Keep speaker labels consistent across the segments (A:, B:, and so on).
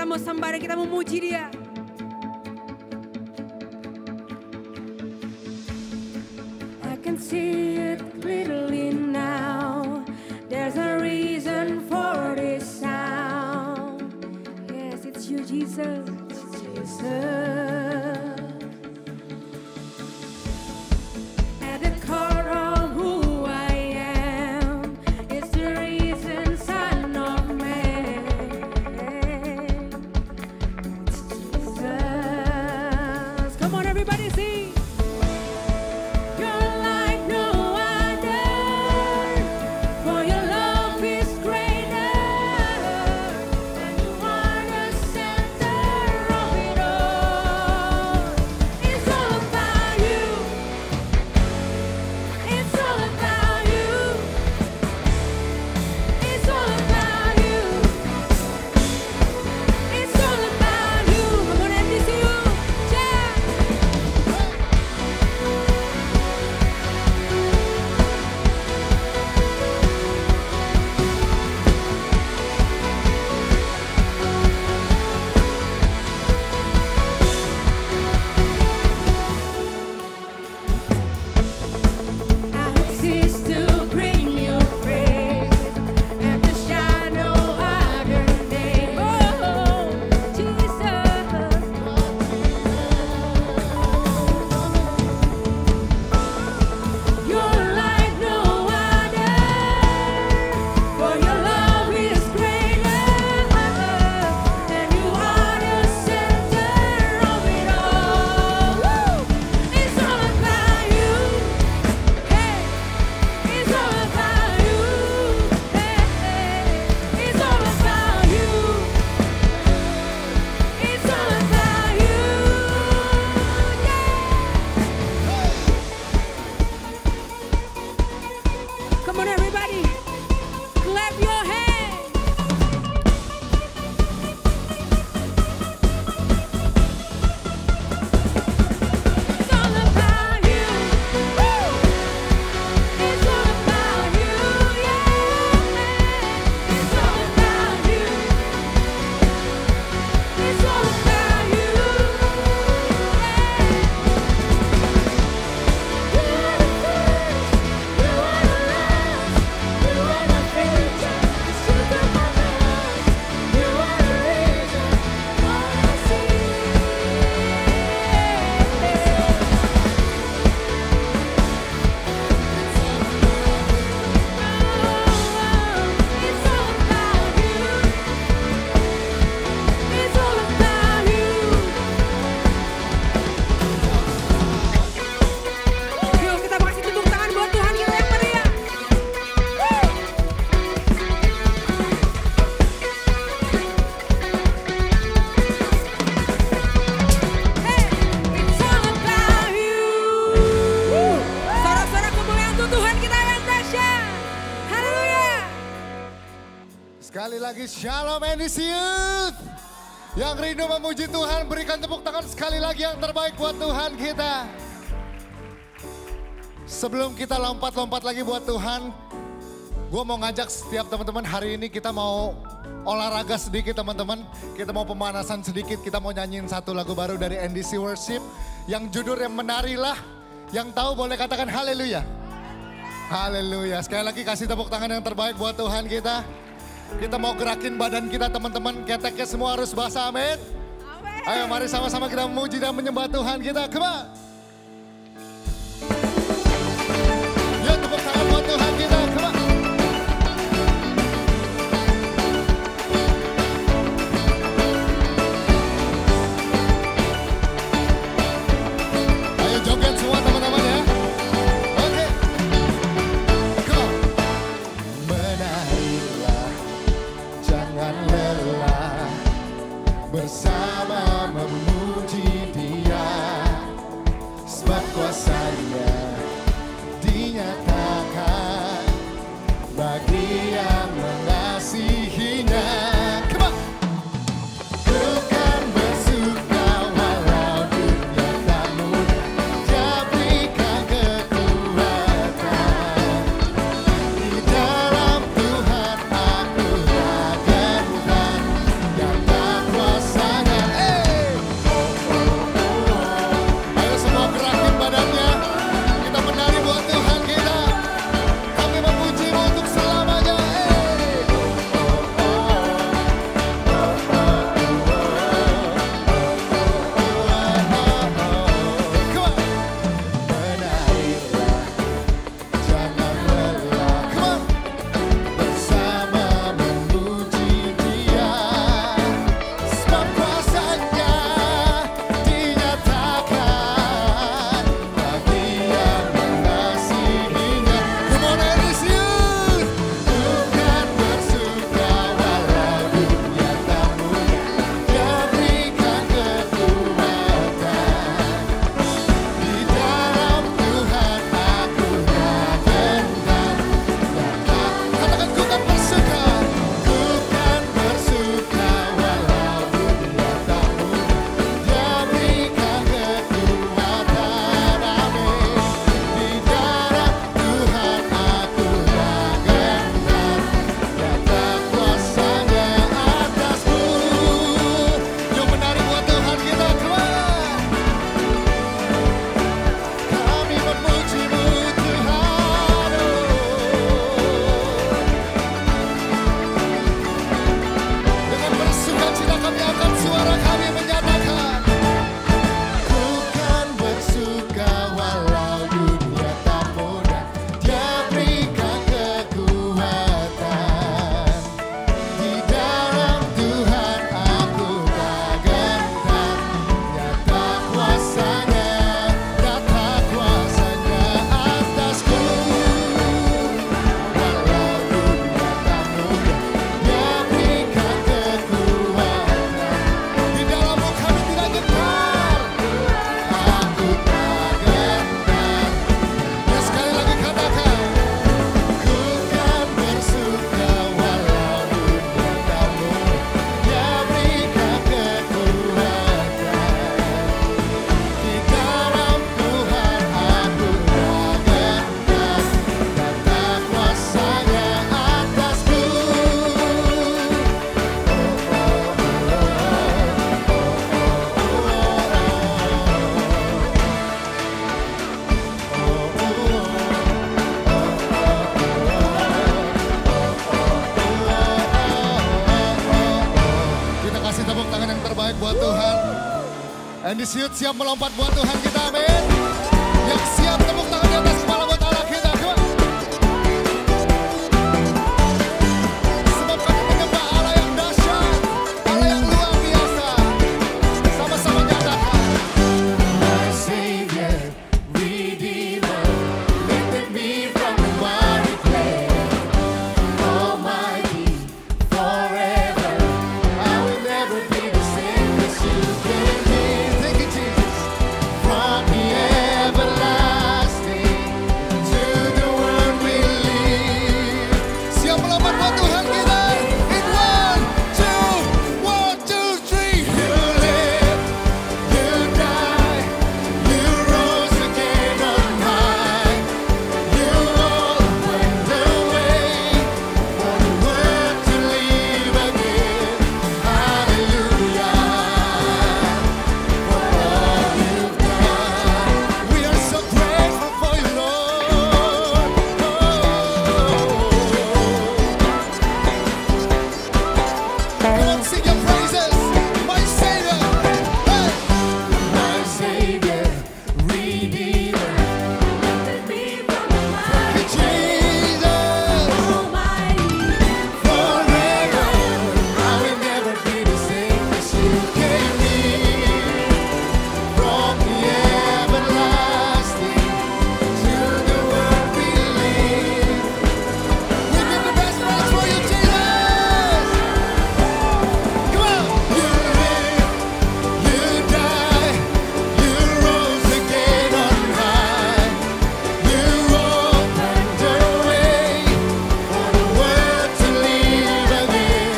A: mau sembah dan kita memuji Dia. I can see it clearly now. There's a reason for this sound. Yes, it's you, Jesus. Jesus. At the core of who I am is the reason, Son of Man. It's Jesus. Come on, everybody, sing. You're like no other, for your love is greater, and you are the center of it all. It's all about you. It's all about you. It's all about you. It's all about you. Come on, NDCU. Yeah. I exist to bring you praise and to shine no other name. Oh, Jesus. You're like no other, for your love is greater, and you are the center of it all. It's all about you. Hey, it's all about you. Hey, it's all about you. It's all about you. Come on, everybody, clap your hands. It's all about you. Woo! It's all about you. Yeah. It's all about you. It's all about you. You are the first. You are the last. You are the future. The truth of my past. You are the reason why I see. It's all about you. It's all about you. Yuk kita kasih tepuk tangan buat Tuhan kita yang meriah. Hey, it's all about you. Sorak-sorak kemuliaan untuk Tuhan kita yang dahsyat. Haleluya.
B: Sekali lagi Shalom NDCU. Yang rindu memuji Tuhan berikan tepuk tangan sekali lagi yang terbaik buat Tuhan kita. Sebelum kita lompat-lompat lagi buat Tuhan, gue mau ngajak setiap teman-teman hari ini kita mau olahraga sedikit teman-teman. Kita mau pemanasan sedikit, kita mau nyanyiin satu lagu baru dari NDC Worship. Yang judulnya Menarilah, yang tahu boleh katakan haleluya. Haleluya, sekali lagi kasih tepuk tangan yang terbaik buat Tuhan kita. Kita mau gerakin badan kita teman-teman, keteknya semua harus basah, amin. Ayo mari sama-sama kita memuji dan menyembah Tuhan kita, come on. Yuk tepuk tangan buat Tuhan kita, come on. Ayo joget semua teman-teman ya. Oke. Come on. Menarilah, jangan lelah, bersama memuji Dia, sebab kuasa-Nya dinyatakan bagi yang mengasihinya. Come on. Ku kan bersuka walau dunia tak mudah, Dia berikan kekuatan. Di dalam Tuhan aku raga Tuhan yang tak kuasa Andy Siut siap melompat buat Tuhan kita, amin. Yang siap tepuk tangan di atas kepala buat Allah kita, come on. Sebab kami menyembah Allah yang dahsyat, Allah yang luar biasa. Sama-sama nyatakan. My Savior, Redeemer, lifted me from the miry clay. Almighty, forever, I will never be the same as you gave me. Thank you, Jesus. From the everlasting to the world we live. Siap melompat buat Tuhan kita. In 1, 2, 3. You live, you die, you rose again on high. You opened the way for the world to live again. Hallelujah. For all you've done, we are so grateful for you, Lord. Come on, sing your praises, my Savior. Hey. My Savior, Redeemer,
A: Lifted me from the miry
B: Jesus.
A: Almighty,
B: Forever, I will never be the same as you gave me. From the everlasting to the world we live. We give the best praise for you, Jesus. Come on. You live, you die, you rose again on high. You opened the way for the world to live again.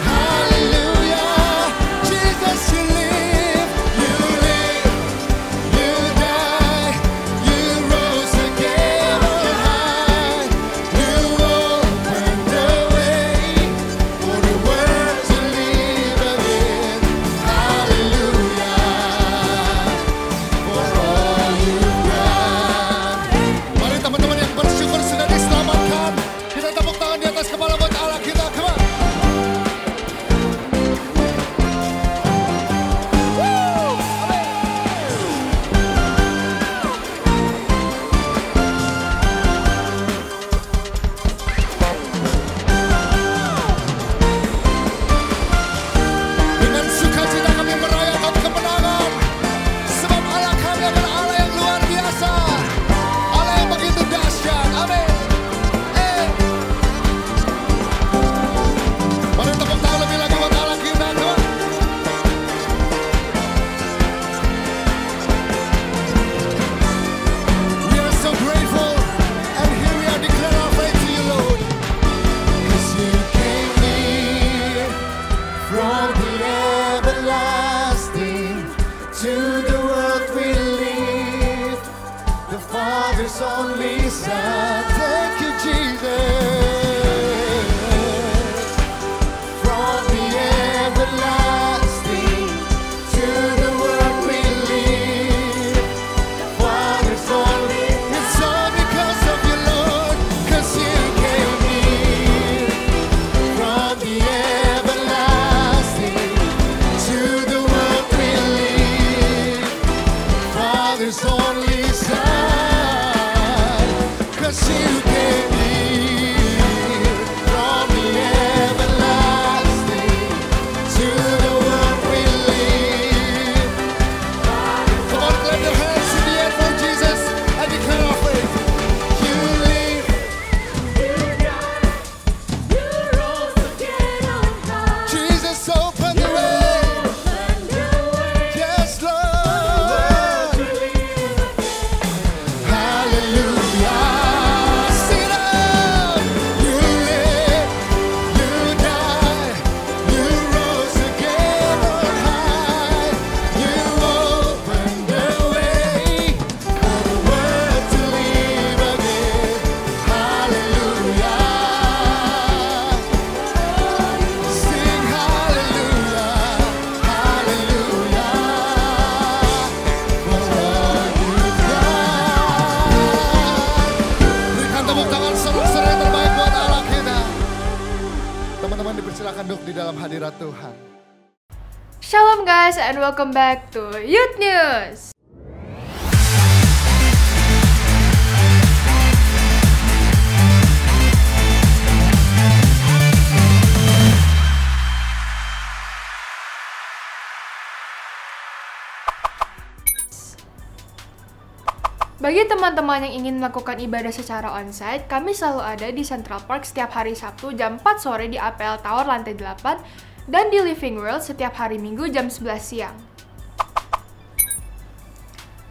B: Hallelujah. Jesus, you live, you die, you rose again on high. You opened the way for the world to live again. Hallelujah. For all you've done. Mari teman-teman yang bersyukur sudah diselamatkan. Kita tepuk tangan di atas kepala buat Allah kita. Come on. Woo! Dengan sukacita kami merayakan kemenangan. Sebab Allah kami adalah Allah yang luar biasa. Allah yang begitu dahsyat. Amin. Mari tepuk tangan lebih lagi buat Allah kita. Come on. We are so grateful. And here we are declare our faith to you, Lord. 'Cause you came near from the everlasting to the world we live. The Father's only Son. Thank you, Jesus. From the everlasting to the world we live. Father's only. It's all because of you, Lord. 'Cause you came near from the everlasting to the world we live. Father's only Son. 'Cause you came near from the everlasting to the world we live. Come on, clap your hands in the air for Jesus and declare our faith. You live,
A: you died, you rose again on high.
B: Jesus open the way.
A: Opened the way
B: Yes, Lord.
A: to live again.
B: Hallelujah. Sing it out. You live, you die, you rose again on high. You opened the way for the world to live again. Hallelujah. Sing hallelujah, hallelujah. For all you've done. Berikan tepuk tangan seru-seru yang terbaik buat Allah kita. Teman-teman dipersilakan duduk di dalam hadirat Tuhan.
C: Shalom guys and welcome back to Youth News. Bagi teman-teman yang ingin melakukan ibadah secara onsite, kami selalu ada di Central Park setiap hari Sabtu jam 4 sore di APL Tower lantai 8 dan di Living World setiap hari Minggu jam 11 siang.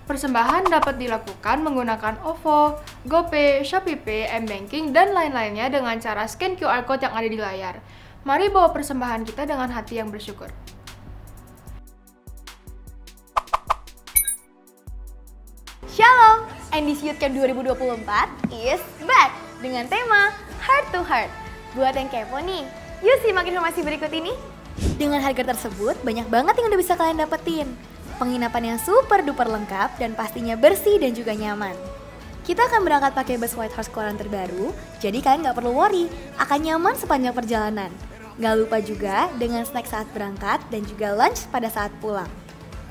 C: Persembahan dapat dilakukan menggunakan OVO, GoPay, ShopeePay, M-Banking, dan lain-lainnya dengan cara scan QR Code yang ada di layar. Mari bawa persembahan kita dengan hati yang bersyukur.
D: Shalom, NDC Youth Camp 2024 is back dengan tema Heart to Heart. Buat yang kepo nih, yuk simak informasi berikut ini. Dengan harga tersebut, banyak banget yang udah bisa kalian dapetin. Penginapan yang super duper lengkap dan pastinya bersih dan juga nyaman. Kita akan berangkat pakai bus White Horse Keluaran terbaru, jadi kalian nggak perlu worry, akan nyaman sepanjang perjalanan. Nggak lupa juga dengan snack saat berangkat dan juga lunch pada saat pulang.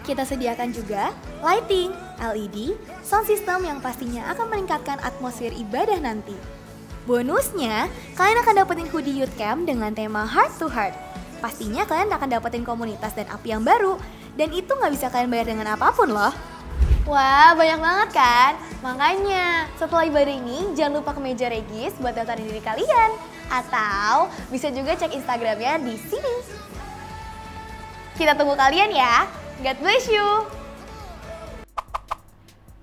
D: Kita sediakan juga lighting, LED, sound system yang pastinya akan meningkatkan atmosfer ibadah nanti. Bonusnya, kalian akan dapetin hoodie Youth Camp dengan tema Heart to Heart. Pastinya kalian akan dapetin komunitas dan api yang baru, dan itu nggak bisa kalian bayar dengan apapun loh. Wah, banyak banget kan? Makanya, setelah ibadah ini, jangan lupa ke meja regis buat daftarin diri kalian. Atau bisa juga cek Instagramnya di sini. Kita tunggu kalian ya. God bless you.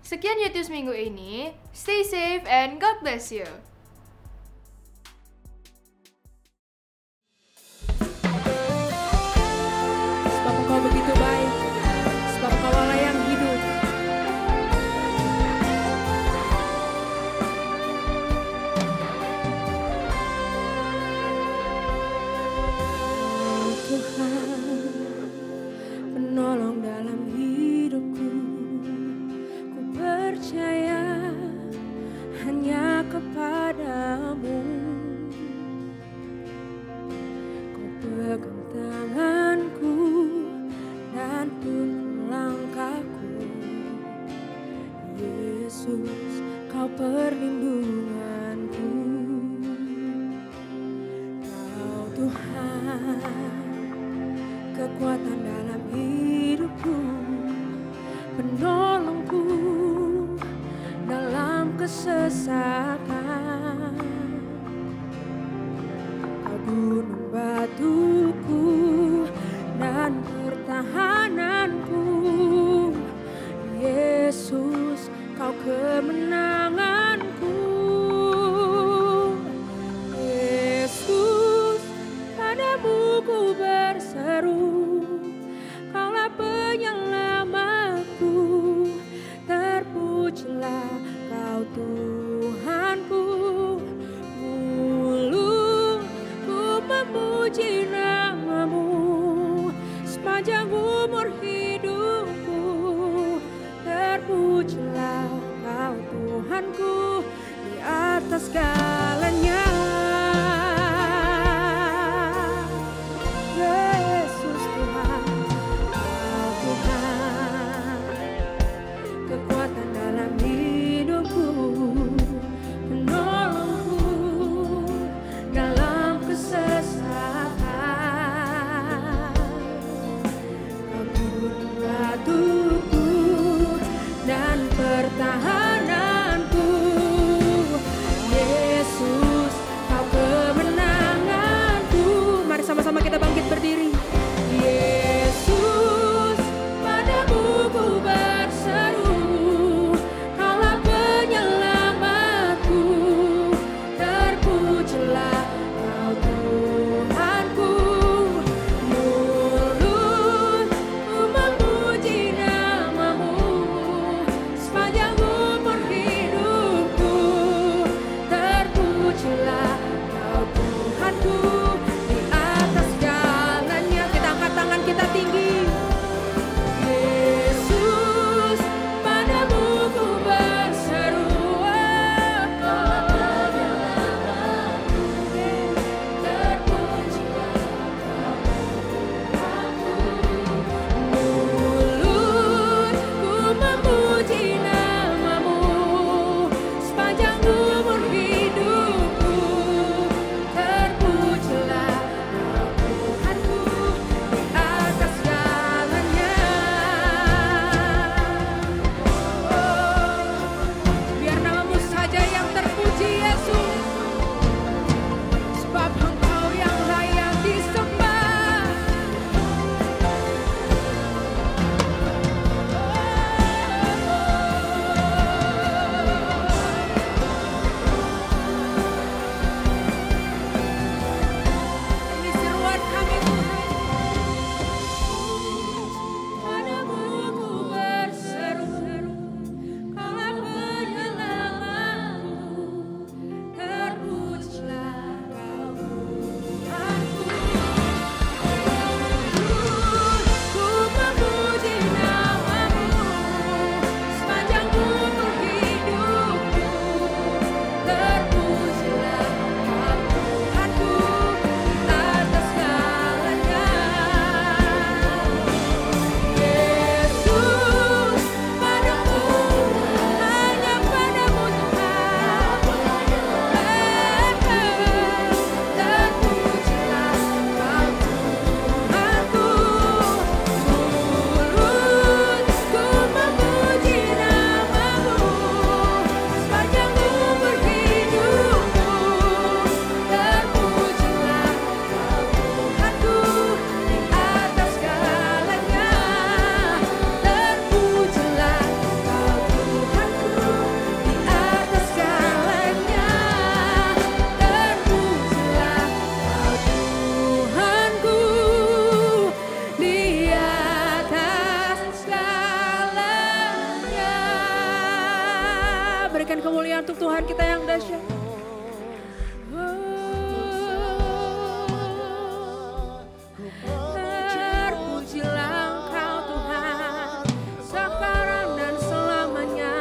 C: Sekian Youth News minggu ini. Stay safe and God bless you.
A: Sebab Engkau begitu baik, sebab Engkau Allah yang hidup. Tuhan, penolong dalam hidupku, ku percaya hanya kepadamu. Kau pegang tanganku dan tuntun langkahku. Yesus, Kau perlindunganku. Kau Tuhan, kekuatan dalam hidupku, penolongku dalam kesesakan. Kau gunung batuku dan pertahananku. Yesus, Kau kemenanganku. Yesus, padamu ku berseru, Kaulah penyelamatku. Terpujilah Kau Tuhanku. Mulutku memuji nama-Mu sepanjang umur hidupku. Terpujilah Kau Tuhanku di atas segalanya. Yesus Tuhan, Kau Tuhan, kekuatan dalam hidupku, penolongku dalam kesesakan. Kau gunung batuku dan pertahananku. Yesus, Tuhan kita yang dahsyat. Terpujilah Engkau Tuhan, sekarang dan selamanya.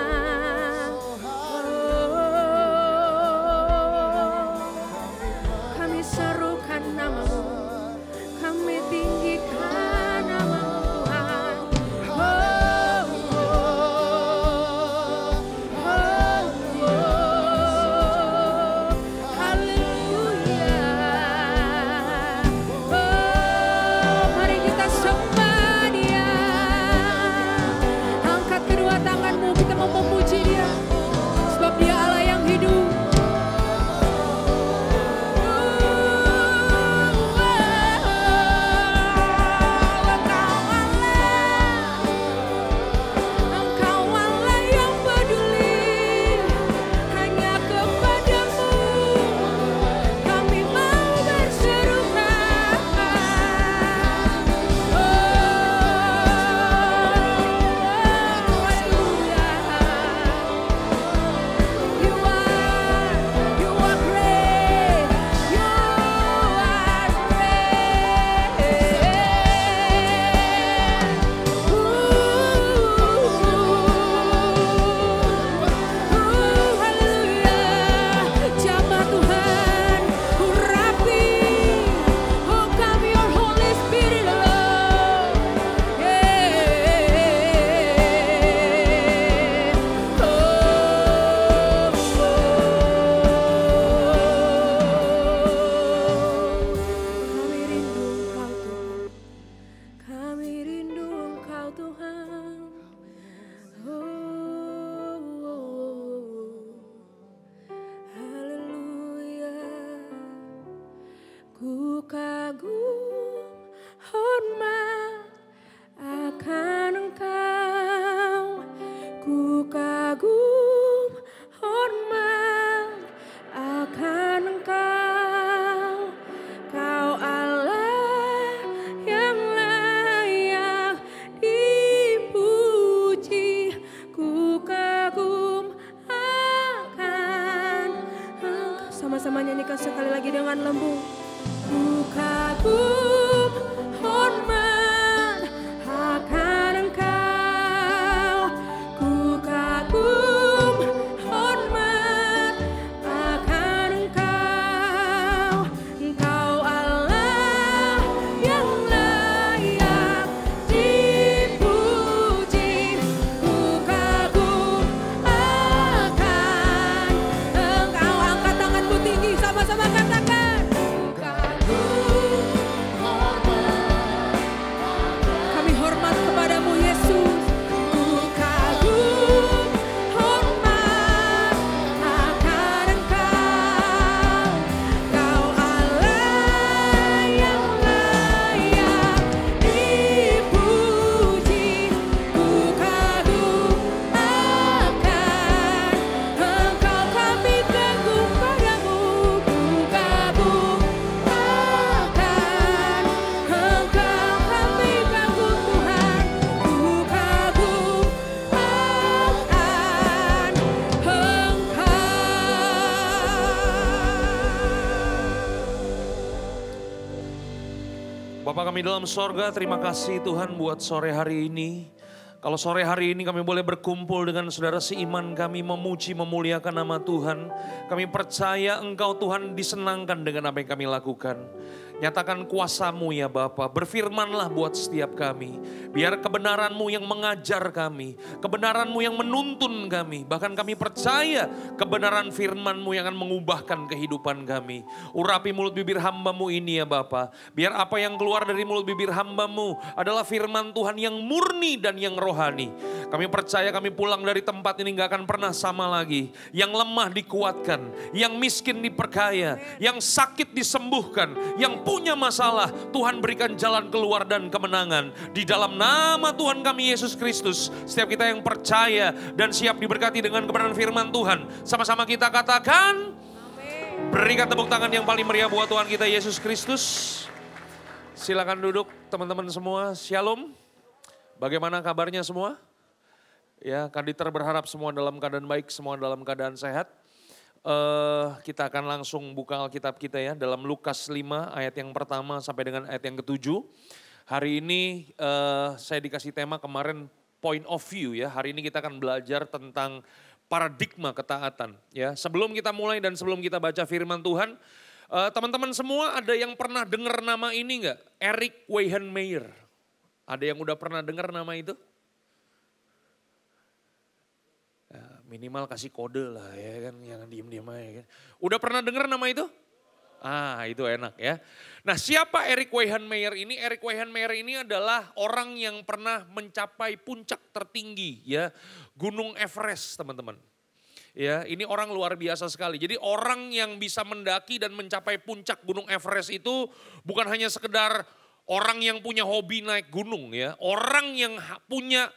A: Kami serukan nama-Mu, kami tinggikan nama-Mu Tuhan. Mari kita sembah Dia. Angkat kedua tanganmu, kita mau memuji Dia, sebab Dia Allah yang hidup. Engkau Allah yang peduli hanya kepadamu. Kami mau berserukan. You are great. You are great. Jamaah Tuhan, urapi. Oh, come your Holy Spirit, Lord. Kami rindu Engkau Tuhan. Haleluya. Ku kagum hormat akan Engkau. Ku kagum hormat akan Engkau. Kau Allah yang layak dipuji. Ku kagum akan Engkau. Sama-sama nyanyikan sekali lagi dengan lembut. Ku kagum hormat akan Engkau. Ku kagum hormat akan Engkau. Engkau Allah yang layak dipuji. Ku kagum akan Engkau. Angkat tanganmu tinggi, sama-sama katakan. Kami hormat kepadamu Yesus. Ku kagum hormat akan Engkau. Kau Allah yang layak dipuji. Ku kagum akan Engkau. Kami kagum padamu. Ku kagum akan Engkau. Kami kagum Tuhan. Ku kagum akan Engkau.
E: Bapa kami dalam sorga, terima kasih Tuhan buat sore hari ini. Kalau sore hari ini kami boleh berkumpul dengan saudara seiman kami, memuji, memuliakan nama Tuhan. Kami percaya Engkau Tuhan disenangkan dengan apa yang kami lakukan. Nyatakan kuasa-Mu ya Bapa, berfirmanlah buat setiap kami. Biar kebenaran-Mu yang mengajar kami, kebenaran-Mu yang menuntun kami. Bahkan kami percaya kebenaran firman-Mu yang akan mengubahkan kehidupan kami. Urapi mulut bibir hamba-Mu ini ya Bapa. Biar apa yang keluar dari mulut bibir hamba-Mu adalah firman Tuhan yang murni dan yang rohani. Kami percaya kami pulang dari tempat ini gak akan pernah sama lagi. Yang lemah dikuatkan, yang miskin diperkaya, yang sakit disembuhkan, yang punya masalah Tuhan berikan jalan keluar dan kemenangan. Di dalam nama Tuhan kami Yesus Kristus, setiap kita yang percaya dan siap diberkati dengan kebenaran firman Tuhan, sama-sama kita katakan, berikan tepuk tangan yang paling meriah buat Tuhan kita Yesus Kristus. Silakan duduk teman-teman semua, shalom. Bagaimana kabarnya semua? Ya, Kanditer berharap semua dalam keadaan baik, semua dalam keadaan sehat. Kita akan langsung buka Alkitab kita ya dalam Lukas 5 ayat yang pertama sampai dengan ayat yang ke-7. Hari ini saya dikasih tema kemarin point of view ya. Hari ini kita akan belajar tentang paradigma ketaatan ya. Sebelum kita mulai dan sebelum kita baca firman Tuhan, teman-teman semua ada yang pernah dengar nama ini enggak? Erik Weihenmayer. Ada yang udah pernah dengar nama itu? Ya, minimal kasih kode lah ya kan, jangan diem-diem aja kan. Udah pernah dengar nama itu? Ah, itu enak ya. Nah, siapa Erik Weihenmayer ini? Erik Weihenmayer ini adalah orang yang pernah mencapai puncak tertinggi ya, Gunung Everest, teman-teman. Ya, ini orang luar biasa sekali. Jadi orang yang bisa mendaki dan mencapai puncak Gunung Everest itu bukan hanya sekedar orang yang punya hobi naik gunung ya, orang yang punya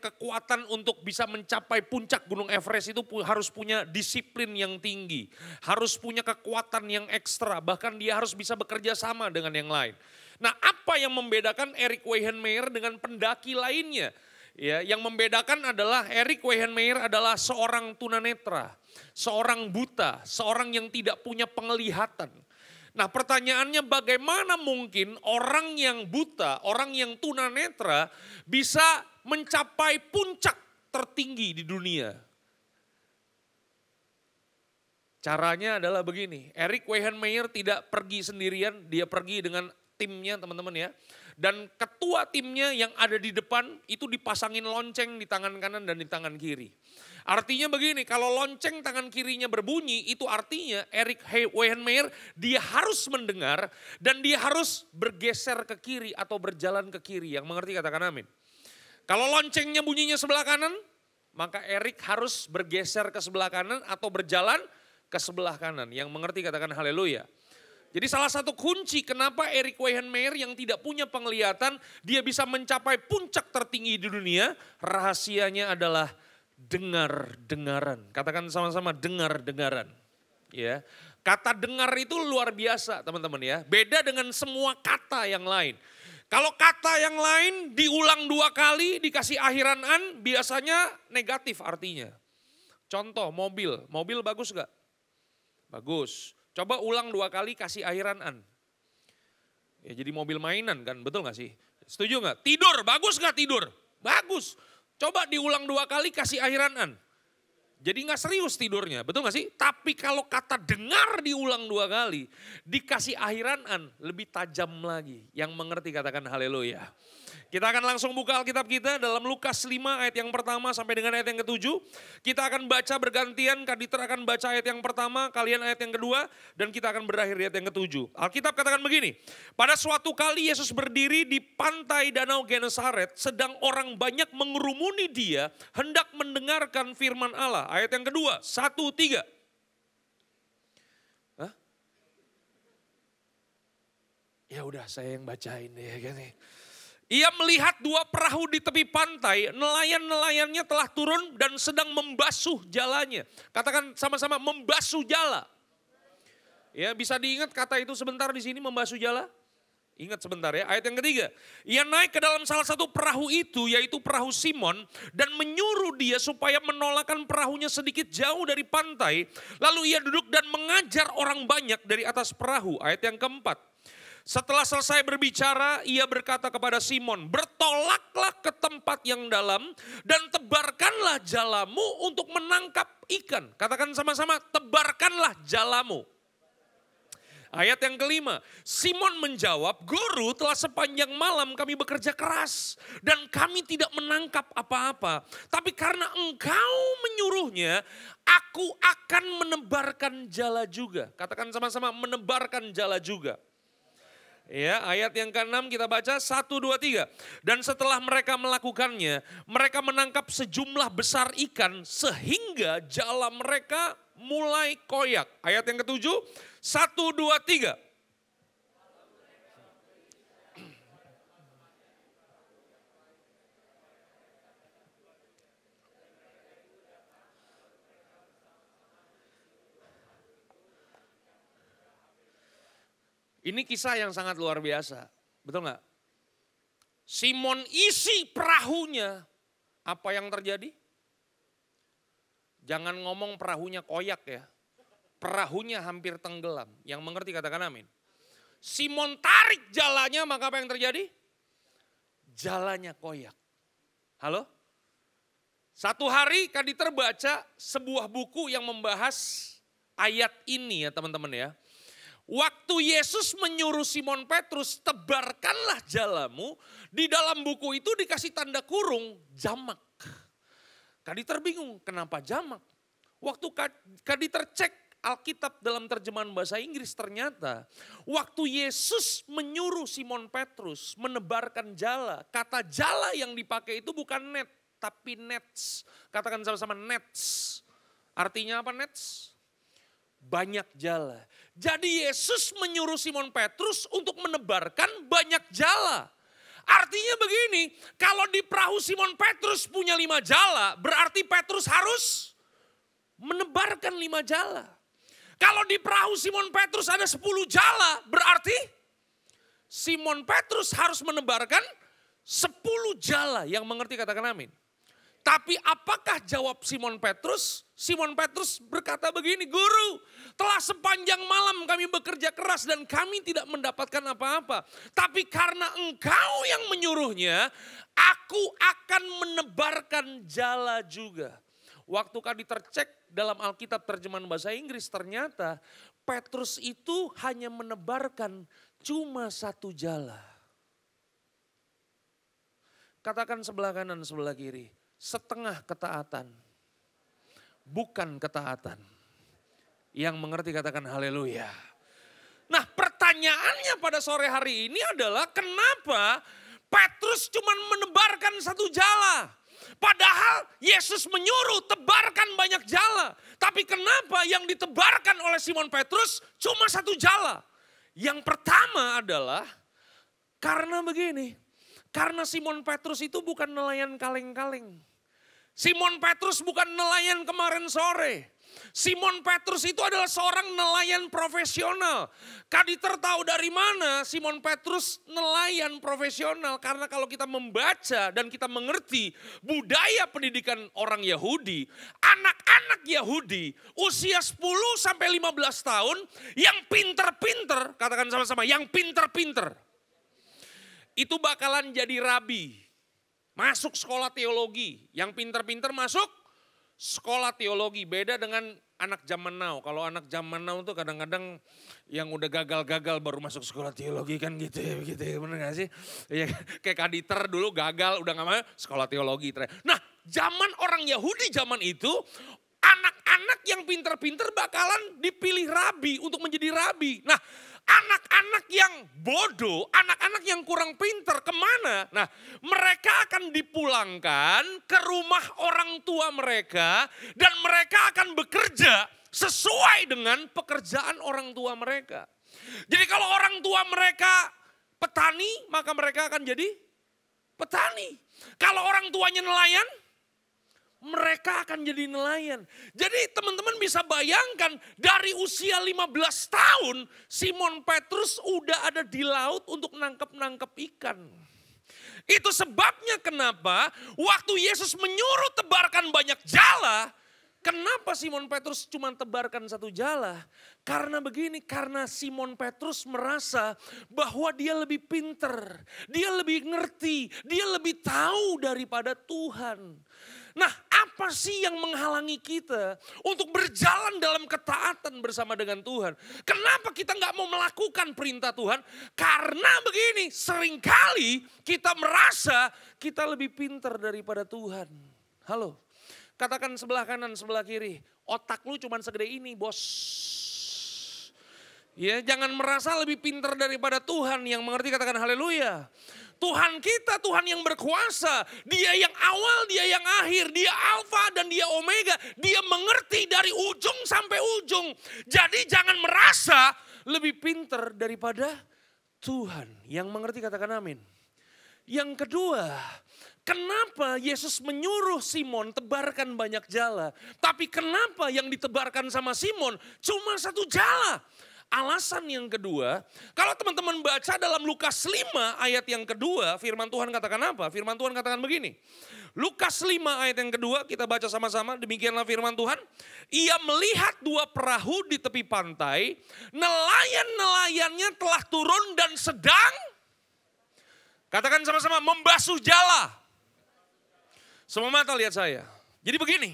E: kekuatan untuk bisa mencapai puncak Gunung Everest itu harus punya disiplin yang tinggi, harus punya kekuatan yang ekstra, bahkan dia harus bisa bekerja sama dengan yang lain. Nah, apa yang membedakan Erik Weihenmayer dengan pendaki lainnya? Ya, yang membedakan adalah Erik Weihenmayer adalah seorang tunanetra, seorang buta, seorang yang tidak punya penglihatan. Nah, pertanyaannya bagaimana mungkin orang yang buta, orang yang tunanetra bisa mencapai puncak tertinggi di dunia? Caranya adalah begini, Erik Weihenmayer tidak pergi sendirian, dia pergi dengan timnya teman-teman ya. Dan ketua timnya yang ada di depan itu dipasangin lonceng di tangan kanan dan di tangan kiri. Artinya begini, kalau lonceng tangan kirinya berbunyi itu artinya Erik Weihenmayer dia harus mendengar dan dia harus bergeser ke kiri atau berjalan ke kiri. Yang mengerti katakan amin. Kalau loncengnya bunyinya sebelah kanan, maka Erik harus bergeser ke sebelah kanan atau berjalan ke sebelah kanan. Yang mengerti katakan haleluya. Jadi salah satu kunci kenapa Erik Weihenmayer yang tidak punya penglihatan dia bisa mencapai puncak tertinggi di dunia, rahasianya adalah dengar-dengaran. Katakan sama-sama dengar-dengaran. Ya. Kata dengar itu luar biasa teman-teman ya. Beda dengan semua kata yang lain. Kalau kata yang lain diulang 2 kali dikasih akhiran an biasanya negatif artinya. Contoh mobil, mobil bagus gak? Bagus. Coba ulang 2 kali kasih akhiran an. Ya jadi mobil mainan kan, betul gak sih? Setuju gak? Tidur, bagus gak tidur? Bagus. Coba diulang 2 kali kasih akhiran an. Jadi gak serius tidurnya, betul gak sih? Tapi kalau kata dengar diulang 2 kali, dikasih akhiran an, lebih tajam lagi. Yang mengerti katakan haleluya. Kita akan langsung buka Alkitab kita dalam Lukas 5 ayat yang pertama sampai dengan ayat yang ke-7. Kita akan baca bergantian, Kak Dieter akan baca ayat yang pertama, kalian ayat yang kedua, dan kita akan berakhir di ayat yang ke-7. Alkitab katakan begini, pada suatu kali Yesus berdiri di pantai Danau Genesaret, sedang orang banyak mengerumuni dia, hendak mendengarkan firman Allah. Ayat yang kedua, 1, 3. Hah? Ya udah saya yang bacain deh kan. Ia melihat 2 perahu di tepi pantai, nelayan-nelayannya telah turun dan sedang membasuh jalannya. Katakan sama-sama membasuh jala. Ya, bisa diingat kata itu sebentar di sini membasuh jala? Ingat sebentar ya, ayat yang ketiga. Ia naik ke dalam salah satu perahu itu, yaitu perahu Simon, dan menyuruh dia supaya menolakkan perahunya sedikit jauh dari pantai. Lalu ia duduk dan mengajar orang banyak dari atas perahu. Ayat yang keempat. Setelah selesai berbicara, ia berkata kepada Simon, bertolaklah ke tempat yang dalam dan tebarkanlah jalamu untuk menangkap ikan. Katakan sama-sama, tebarkanlah jalamu. Ayat yang kelima, Simon menjawab, Guru, telah sepanjang malam kami bekerja keras dan kami tidak menangkap apa-apa. Tapi karena engkau menyuruhnya, aku akan menebarkan jala juga. Katakan sama-sama, menebarkan jala juga. Ya, ayat yang ke-6 kita baca 1, 2, 3. Dan setelah mereka melakukannya, mereka menangkap sejumlah besar ikan sehingga jala mereka mulai koyak. Ayat yang ke-7, 1, 2, 3. Ini kisah yang sangat luar biasa, betul nggak? Simon isi perahunya, apa yang terjadi? Jangan ngomong perahunya koyak ya. Perahunya hampir tenggelam. Yang mengerti katakan amin. Simon tarik jalannya, maka apa yang terjadi? Jalannya koyak. Halo? Satu hari Kaditer baca sebuah buku yang membahas ayat ini ya teman-teman ya. Waktu Yesus menyuruh Simon Petrus, tebarkanlah jalamu, di dalam buku itu dikasih tanda kurung, jamak. Kaditer bingung, kenapa jamak? Waktu Kaditer cek Alkitab dalam terjemahan bahasa Inggris, ternyata waktu Yesus menyuruh Simon Petrus menebarkan jala, kata jala yang dipakai itu bukan net, tapi nets. Katakan sama-sama nets. Artinya apa nets? Banyak jala. Jadi Yesus menyuruh Simon Petrus untuk menebarkan banyak jala. Artinya begini, kalau di perahu Simon Petrus punya 5 jala, berarti Petrus harus menebarkan 5 jala. Kalau di perahu Simon Petrus ada 10 jala, berarti Simon Petrus harus menebarkan 10 jala. Yang mengerti katakan amin. Tapi apakah jawab Simon Petrus? Simon Petrus berkata begini, Guru, telah sepanjang malam kami bekerja keras dan kami tidak mendapatkan apa-apa. Tapi karena Engkau yang menyuruhnya, aku akan menebarkan jala juga. Waktu Kaditer cek dalam Alkitab terjemahan bahasa Inggris, ternyata Petrus itu hanya menebarkan cuma 1 jala. Katakan sebelah kanan, sebelah kiri. Setengah ketaatan, bukan ketaatan. Yang mengerti katakan haleluya. Nah pertanyaannya pada sore hari ini adalah kenapa Petrus cuma menebarkan 1 jala? Padahal Yesus menyuruh tebarkan banyak jala. Tapi kenapa yang ditebarkan oleh Simon Petrus cuma 1 jala? Yang pertama adalah karena begini. Karena Simon Petrus itu bukan nelayan kaleng-kaleng. Simon Petrus bukan nelayan kemarin sore. Simon Petrus itu adalah seorang nelayan profesional. Kaditer tahu dari mana Simon Petrus nelayan profesional. Karena kalau kita membaca dan kita mengerti budaya pendidikan orang Yahudi. Anak-anak Yahudi usia 10 sampai 15 tahun yang pinter-pinter, katakan sama-sama, yang pinter-pinter. Itu bakalan jadi rabi. Masuk sekolah teologi. Yang pinter-pinter masuk sekolah teologi. Beda dengan anak zaman now. Kalau anak zaman now tuh kadang-kadang yang udah gagal-gagal baru masuk sekolah teologi kan gitu ya. Begitu ya, bener gak sih? Ya, kayak Kaditer dulu gagal udah gak mau sekolah teologi. Nah zaman orang Yahudi zaman itu anak-anak yang pinter-pinter bakalan dipilih rabi untuk menjadi rabi. Nah anak-anak yang bodoh, anak-anak yang kurang pinter kemana? Nah mereka akan dipulangkan ke rumah orang tua mereka dan mereka akan bekerja sesuai dengan pekerjaan orang tua mereka. Jadi kalau orang tua mereka petani, maka mereka akan jadi petani. Kalau orang tuanya nelayan, mereka akan jadi nelayan. Jadi teman-teman bisa bayangkan dari usia 15 tahun Simon Petrus udah ada di laut untuk nangkep-nangkep ikan. Itu sebabnya kenapa waktu Yesus menyuruh tebarkan banyak jala, kenapa Simon Petrus cuma tebarkan 1 jala? Karena begini, karena Simon Petrus merasa bahwa dia lebih pinter, dia lebih ngerti, dia lebih tahu daripada Tuhan. Nah apa sih yang menghalangi kita untuk berjalan dalam ketaatan bersama dengan Tuhan? Kenapa kita gak mau melakukan perintah Tuhan? Karena begini, seringkali kita merasa kita lebih pintar daripada Tuhan. Halo, katakan sebelah kanan, sebelah kiri. Otak lu cuma segede ini bos. Ya, jangan merasa lebih pintar daripada Tuhan. Yang mengerti katakan haleluya. Tuhan kita, Tuhan yang berkuasa. Dia yang awal, dia yang akhir. Dia alfa dan dia omega. Dia mengerti dari ujung sampai ujung. Jadi jangan merasa lebih pintar daripada Tuhan. Yang mengerti katakan amin. Yang kedua, kenapa Yesus menyuruh Simon tebarkan banyak jala. Tapi kenapa yang ditebarkan sama Simon cuma 1 jala. Alasan yang kedua, kalau teman-teman baca dalam Lukas 5 ayat yang kedua, firman Tuhan katakan apa? Firman Tuhan katakan begini. Lukas 5 ayat yang kedua, kita baca sama-sama, demikianlah firman Tuhan. Ia melihat dua perahu di tepi pantai, nelayan-nelayannya telah turun dan sedang, katakan sama-sama, membasuh jala. Semua mata lihat saya. Jadi begini.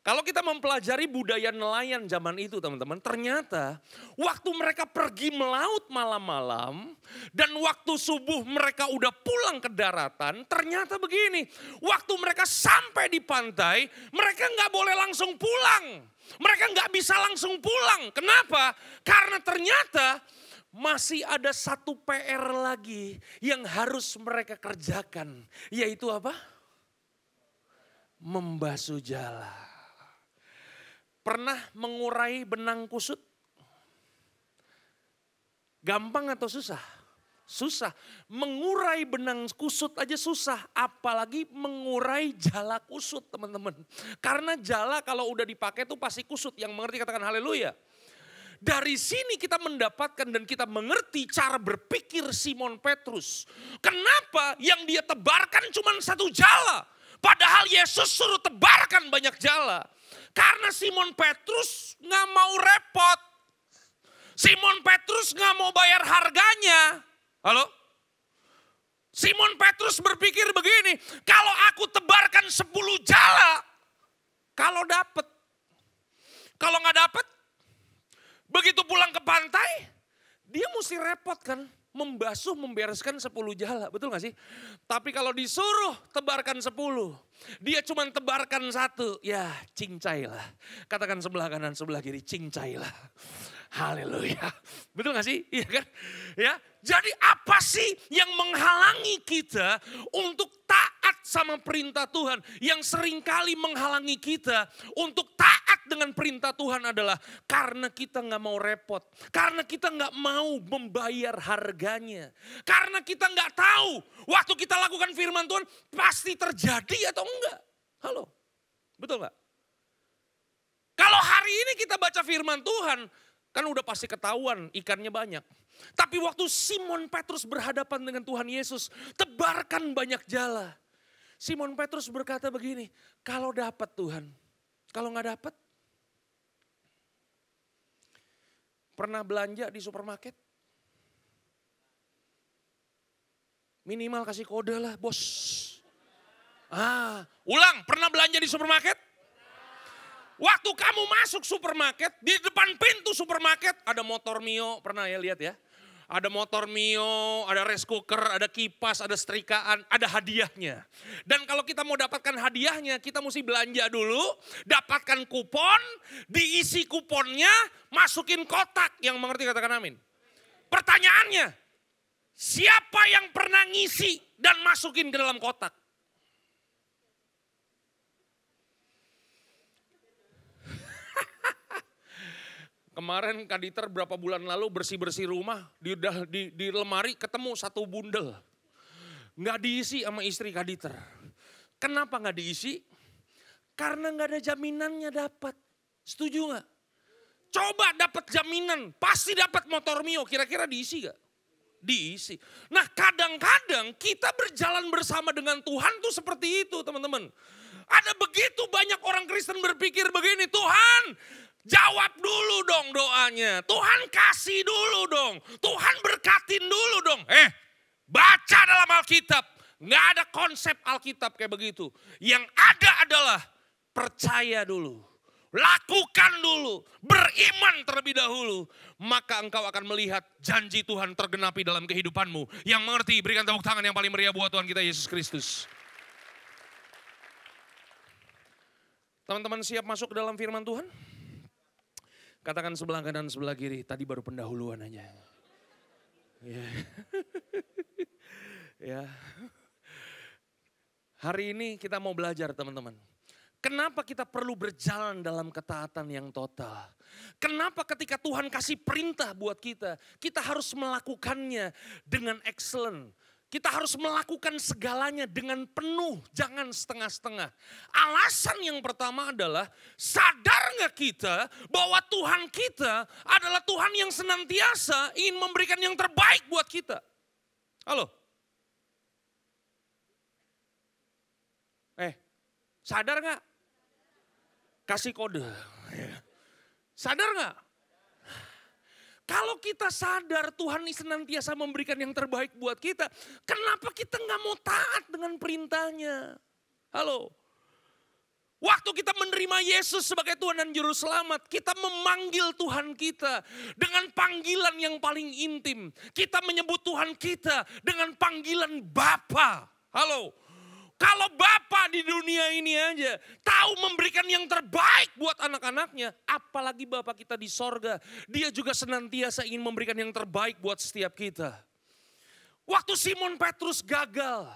E: Kalau kita mempelajari budaya nelayan zaman itu teman-teman, ternyata waktu mereka pergi melaut malam-malam dan waktu subuh mereka udah pulang ke daratan, ternyata begini, waktu mereka sampai di pantai, mereka nggak boleh langsung pulang. Mereka nggak bisa langsung pulang. Kenapa? Karena ternyata masih ada satu PR lagi yang harus mereka kerjakan, yaitu apa? Membasuh jala. Pernah mengurai benang kusut? Gampang atau susah? Susah. Mengurai benang kusut aja susah. Apalagi mengurai jala kusut teman-teman. Karena jala kalau udah dipakai tuh pasti kusut. Yang mengerti katakan haleluya. Dari sini kita mendapatkan dan kita mengerti cara berpikir Simon Petrus. Kenapa yang dia tebarkan cuma satu jala? Padahal Yesus suruh tebarkan banyak jala. Karena Simon Petrus gak mau repot. Simon Petrus gak mau bayar harganya. Halo? Simon Petrus berpikir begini, kalau aku tebarkan 10 jala, kalau dapat. Kalau gak dapat, begitu pulang ke pantai, dia mesti repot kan. Membasuh, membereskan 10 jala, betul gak sih? Tapi kalau disuruh tebarkan 10, dia cuma tebarkan 1, ya cincai lah. Katakan sebelah kanan, sebelah kiri, cincai lah. Haleluya. Betul gak sih? Iya kan? Ya. Jadi apa sih yang menghalangi kita untuk taat sama perintah Tuhan? Yang seringkali menghalangi kita untuk taat dengan perintah Tuhan adalah karena kita gak mau repot. Karena kita gak mau membayar harganya. Karena kita gak tahu waktu kita lakukan firman Tuhan pasti terjadi atau enggak. Halo, betul gak? Kalau hari ini kita baca firman Tuhan, kan udah pasti ketahuan ikannya banyak. Tapi waktu Simon Petrus berhadapan dengan Tuhan Yesus, tebarkan banyak jala. Simon Petrus berkata begini, kalau dapat Tuhan, kalau gak dapat. Pernah belanja di supermarket? Minimal kasih kode lah bos. Ulang, pernah belanja di supermarket? Waktu kamu masuk supermarket, di depan pintu supermarket ada motor Mio, pernah ya lihat ya? Ada motor Mio, ada rice cooker, ada kipas, ada setrikaan, ada hadiahnya. Dan kalau kita mau dapatkan hadiahnya, kita mesti belanja dulu, dapatkan kupon, diisi kuponnya, masukin kotak. Yang mengerti katakan amin. Pertanyaannya, siapa yang pernah ngisi dan masukin ke dalam kotak? Kemarin Kak Diter berapa bulan lalu bersih-bersih rumah, di lemari ketemu satu bundel. Nggak diisi sama istri Kak Diter. Kenapa nggak diisi? Karena nggak ada jaminannya dapat. Setuju nggak? Coba dapat jaminan, pasti dapat motor Mio. Kira-kira diisi nggak? Diisi. Nah kadang-kadang kita berjalan bersama dengan Tuhan tuh seperti itu teman-teman. Ada begitu banyak orang Kristen berpikir begini, Tuhan jawab dulu dong doanya. Tuhan kasih dulu dong. Tuhan berkatin dulu dong. Baca dalam Alkitab. Nggak ada konsep Alkitab kayak begitu. Yang ada adalah percaya dulu. Lakukan dulu. Beriman terlebih dahulu. Maka engkau akan melihat janji Tuhan tergenapi dalam kehidupanmu. Yang mengerti berikan tepuk tangan yang paling meriah buat Tuhan kita Yesus Kristus. Teman-teman siap masuk ke dalam firman Tuhan? Katakan sebelah kanan, sebelah kiri. Tadi baru pendahuluan aja. Ya. Ya. Hari ini kita mau belajar teman-teman. Kenapa kita perlu berjalan dalam ketaatan yang total? Kenapa ketika Tuhan kasih perintah buat kita, kita harus melakukannya dengan excellent. Kita harus melakukan segalanya dengan penuh, jangan setengah-setengah. Alasan yang pertama adalah, sadar nggak kita bahwa Tuhan kita adalah Tuhan yang senantiasa ingin memberikan yang terbaik buat kita. Halo? Sadar nggak? Kasih kode. Sadar nggak? Kalau kita sadar Tuhan senantiasa memberikan yang terbaik buat kita, kenapa kita nggak mau taat dengan perintahnya? Halo? Waktu kita menerima Yesus sebagai Tuhan dan Juru Selamat, kita memanggil Tuhan kita dengan panggilan yang paling intim. Kita menyebut Tuhan kita dengan panggilan Bapa. Halo? Kalau Bapa di dunia ini aja tahu memberikan yang terbaik buat anak-anaknya, apalagi Bapa kita di sorga. Dia juga senantiasa ingin memberikan yang terbaik buat setiap kita. Waktu Simon Petrus gagal,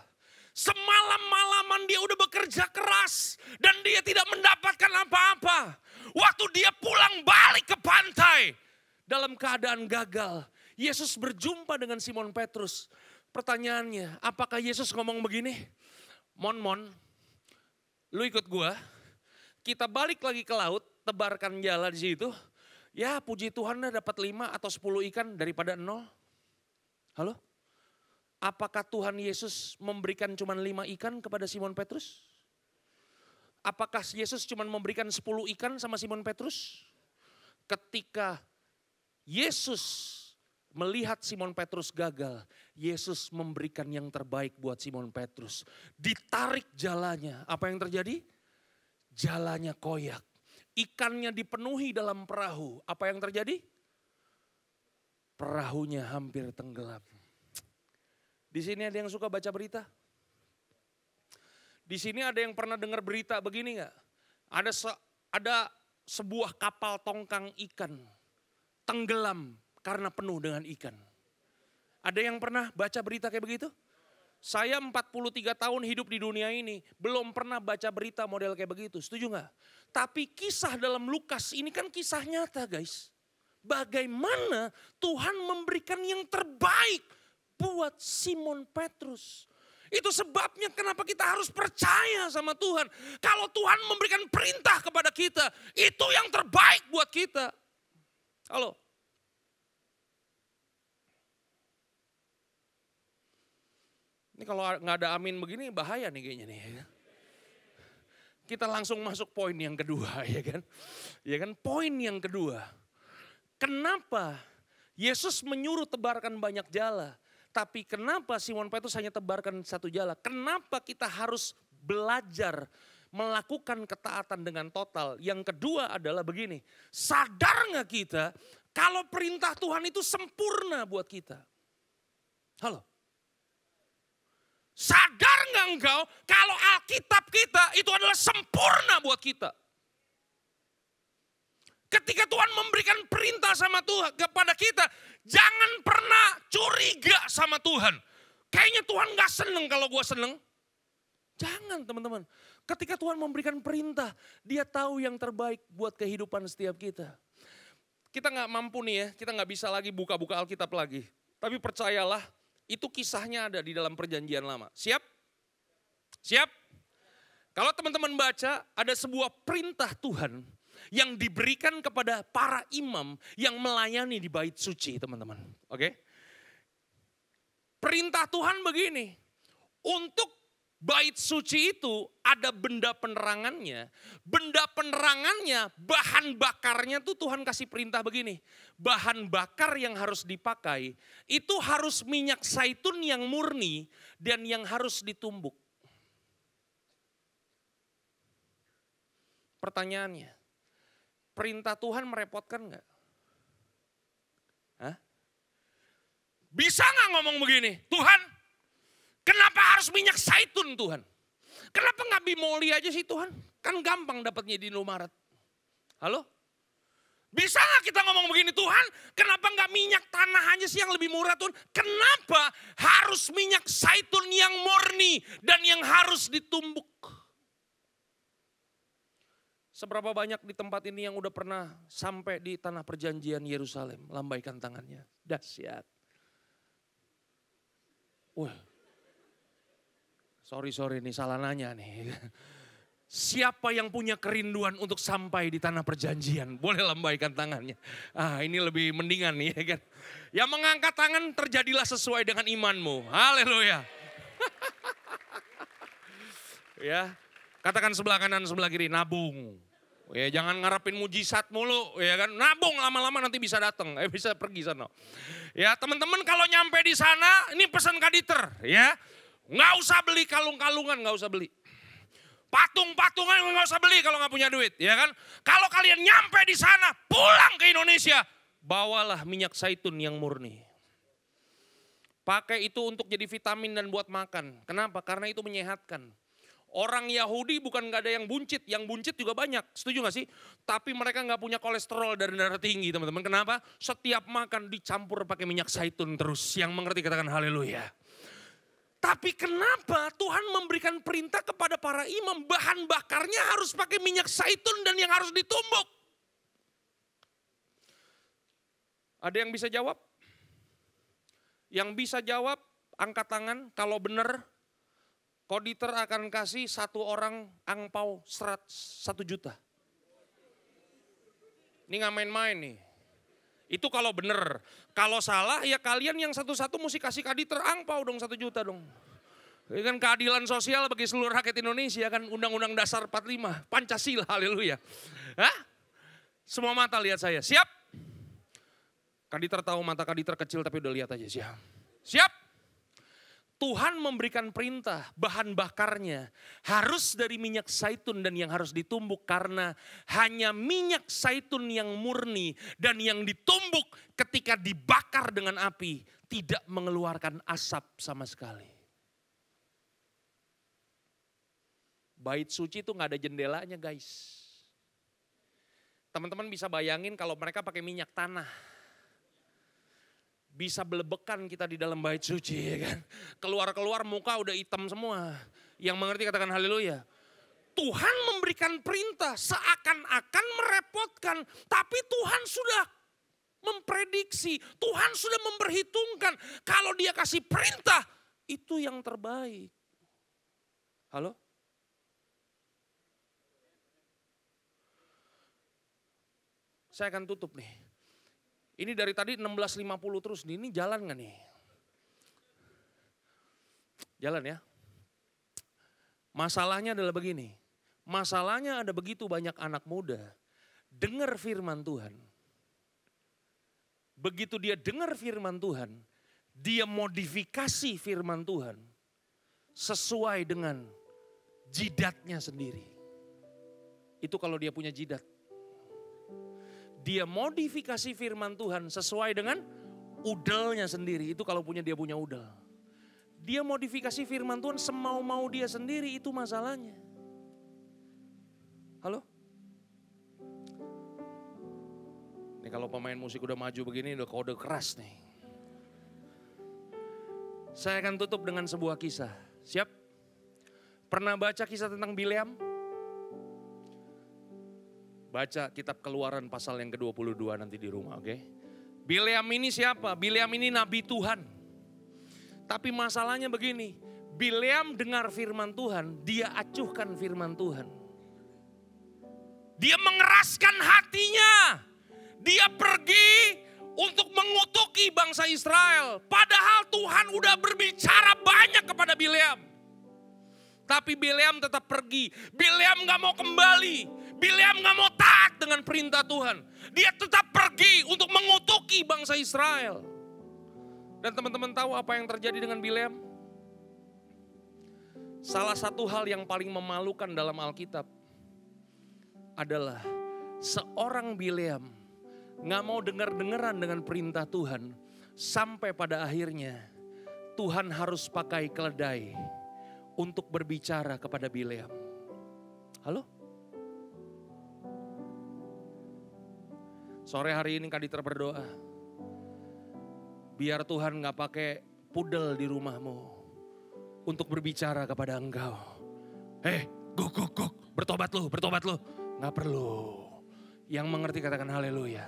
E: semalam-malaman dia udah bekerja keras dan dia tidak mendapatkan apa-apa. Waktu dia pulang balik ke pantai dalam keadaan gagal, Yesus berjumpa dengan Simon Petrus. Pertanyaannya, apakah Yesus ngomong begini? Mon, lu ikut gua, kita balik lagi ke laut, tebarkan jala di situ. Ya puji Tuhan dapat 5 atau 10 ikan daripada 0. Halo? Apakah Tuhan Yesus memberikan cuma 5 ikan kepada Simon Petrus? Apakah Yesus cuma memberikan 10 ikan sama Simon Petrus? Ketika Yesus melihat Simon Petrus gagal, Yesus memberikan yang terbaik buat Simon Petrus. Ditarik jalannya, apa yang terjadi? Jalannya koyak. Ikannya dipenuhi dalam perahu, apa yang terjadi? Perahunya hampir tenggelam. Di sini ada yang suka baca berita? Di sini ada yang pernah dengar berita begini nggak? Ada sebuah kapal tongkang ikan tenggelam karena penuh dengan ikan. Ada yang pernah baca berita kayak begitu? Saya 43 tahun hidup di dunia ini, belum pernah baca berita model kayak begitu, setuju gak? Tapi kisah dalam Lukas ini kan kisah nyata guys. Bagaimana Tuhan memberikan yang terbaik buat Simon Petrus. Itu sebabnya kenapa kita harus percaya sama Tuhan. Kalau Tuhan memberikan perintah kepada kita, itu yang terbaik buat kita. Halo? Ini kalau nggak ada amin begini bahaya nih kayaknya nih. Kita langsung masuk poin yang kedua ya kan. Ya kan, poin yang kedua. Kenapa Yesus menyuruh tebarkan banyak jala, tapi kenapa Simon Petrus hanya tebarkan 1 jala? Kenapa kita harus belajar melakukan ketaatan dengan total? Yang kedua adalah begini, sadar nggak kita kalau perintah Tuhan itu sempurna buat kita? Halo? Sadar nggak engkau kalau Alkitab kita itu adalah sempurna buat kita? Ketika Tuhan memberikan perintah sama Tuhan kepada kita, jangan pernah curiga sama Tuhan. Kayaknya Tuhan gak seneng kalau gue seneng. Jangan teman-teman. Ketika Tuhan memberikan perintah, dia tahu yang terbaik buat kehidupan setiap kita. Kita gak mampu nih ya, kita gak bisa lagi buka-buka Alkitab lagi. Tapi percayalah, itu kisahnya ada di dalam perjanjian lama. Siap? Siap? Kalau teman-teman baca, ada sebuah perintah Tuhan yang diberikan kepada para imam yang melayani di bait suci, teman-teman. Oke? Perintah Tuhan begini, untuk bait suci itu ada benda penerangannya. Benda penerangannya, bahan bakarnya tuh Tuhan kasih perintah begini. Bahan bakar yang harus dipakai itu harus minyak zaitun yang murni dan yang harus ditumbuk. Pertanyaannya, perintah Tuhan merepotkan gak? Hah? Bisa gak ngomong begini? Tuhan, kenapa harus minyak zaitun Tuhan? Kenapa gak bimoli aja sih Tuhan? Kan gampang dapatnya di Indomaret. Halo? Bisa gak kita ngomong begini? Tuhan, kenapa gak minyak tanah aja sih yang lebih murah Tuhan? Kenapa harus minyak zaitun yang murni dan yang harus ditumbuk? Seberapa banyak di tempat ini yang udah pernah sampai di tanah perjanjian Yerusalem, lambaikan tangannya. Dahsyat. Wah, Sorry nih salah nanya nih. Siapa yang punya kerinduan untuk sampai di tanah perjanjian? Boleh lambaikan tangannya. Ini lebih mendingan nih ya kan. Yang mengangkat tangan terjadilah sesuai dengan imanmu. Haleluya. Ya, katakan sebelah kanan sebelah kiri, nabung. Ya, jangan ngarepin mujizat mulu ya kan. Nabung lama-lama nanti bisa datang, bisa pergi sana. Ya, teman-teman kalau nyampe di sana, ini pesan Kaditer ya. Nggak usah beli kalung-kalungan, nggak usah beli. Patung-patungan nggak usah beli kalau nggak punya duit, ya kan? Kalau kalian nyampe di sana, pulang ke Indonesia, bawalah minyak zaitun yang murni. Pakai itu untuk jadi vitamin dan buat makan. Kenapa? Karena itu menyehatkan. Orang Yahudi bukan nggak ada yang buncit juga banyak, setuju nggak sih? Tapi mereka nggak punya kolesterol dan darah tinggi, teman-teman. Kenapa? Setiap makan dicampur pakai minyak zaitun terus. Yang mengerti katakan haleluya. Tapi kenapa Tuhan memberikan perintah kepada para imam bahan bakarnya harus pakai minyak zaitun dan yang harus ditumbuk? Ada yang bisa jawab? Yang bisa jawab angkat tangan kalau benar Koditer akan kasih satu orang angpau 1 juta. Ini nggak main-main nih. Itu kalau benar. Kalau salah ya kalian yang satu-satu mesti kasih Kaditer angpau dong 1 juta dong. Ini kan keadilan sosial bagi seluruh rakyat Indonesia kan. Undang-Undang Dasar 45, Pancasila, haleluya. Hah? Semua mata lihat saya, siap? Kaditer tahu mata Kaditer kecil tapi udah lihat aja, siap. Siap? Tuhan memberikan perintah bahan bakarnya harus dari minyak zaitun dan yang harus ditumbuk karena hanya minyak zaitun yang murni dan yang ditumbuk ketika dibakar dengan api tidak mengeluarkan asap sama sekali. Bait suci itu nggak ada jendelanya guys. Teman-teman bisa bayangin kalau mereka pakai minyak tanah. Bisa belebekan kita di dalam bait suci ya kan. Keluar-keluar muka udah hitam semua. Yang mengerti katakan haleluya. Tuhan memberikan perintah seakan-akan merepotkan. Tapi Tuhan sudah memprediksi. Tuhan sudah memperhitungkan. Kalau dia kasih perintah itu yang terbaik. Halo? Saya akan tutup nih. Ini dari tadi 16.50 terus nih, ini jalan gak nih? Jalan ya. Masalahnya adalah begini, masalahnya ada begitu banyak anak muda dengar firman Tuhan. Begitu dia dengar firman Tuhan, dia modifikasi firman Tuhan sesuai dengan jidatnya sendiri. Itu kalau dia punya jidat. Dia modifikasi firman Tuhan sesuai dengan udelnya sendiri. Itu kalau dia punya udel. Dia modifikasi firman Tuhan semau-mau dia sendiri, itu masalahnya. Halo? Ini kalau pemain musik udah maju begini udah kode keras nih. Saya akan tutup dengan sebuah kisah. Siap? Pernah baca kisah tentang Bileam? Baca kitab Keluaran pasal yang ke-22 nanti di rumah, oke? Bileam ini siapa? Bileam ini nabi Tuhan. Tapi masalahnya begini, Bileam dengar firman Tuhan, dia acuhkan firman Tuhan. Dia mengeraskan hatinya. Dia pergi untuk mengutuki bangsa Israel. Padahal Tuhan udah berbicara banyak kepada Bileam. Tapi Bileam tetap pergi. Bileam gak mau kembali. Bileam gak mau taat dengan perintah Tuhan. Dia tetap pergi untuk mengutuki bangsa Israel. Dan teman-teman tahu apa yang terjadi dengan Bileam? Salah satu hal yang paling memalukan dalam Alkitab adalah seorang Bileam gak mau dengar-dengaran dengan perintah Tuhan. Sampai pada akhirnya Tuhan harus pakai keledai untuk berbicara kepada Bileam. Halo? Sore hari ini Kaditer berdoa. Biar Tuhan gak pakai pudel di rumahmu untuk berbicara kepada engkau. Guk, bertobat lu. Gak perlu. Yang mengerti katakan haleluya.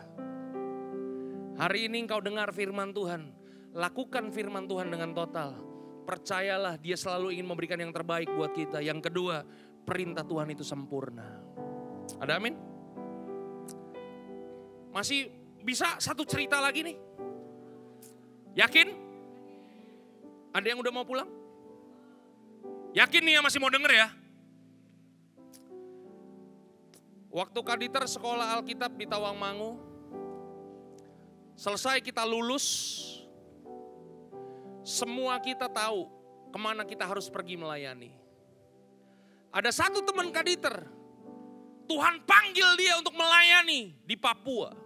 E: Hari ini engkau dengar firman Tuhan. Lakukan firman Tuhan dengan total. percayalah dia selalu ingin memberikan yang terbaik buat kita. Yang kedua, perintah Tuhan itu sempurna. Ada amin? Masih bisa satu cerita lagi nih? Yakin? Ada yang udah mau pulang? Yakin nih ya masih mau denger ya? Waktu Kak Dieter sekolah Alkitab di Tawangmangu, selesai kita lulus, semua kita tahu kemana kita harus pergi melayani. Ada satu teman Kak Dieter, Tuhan panggil dia untuk melayani di Papua.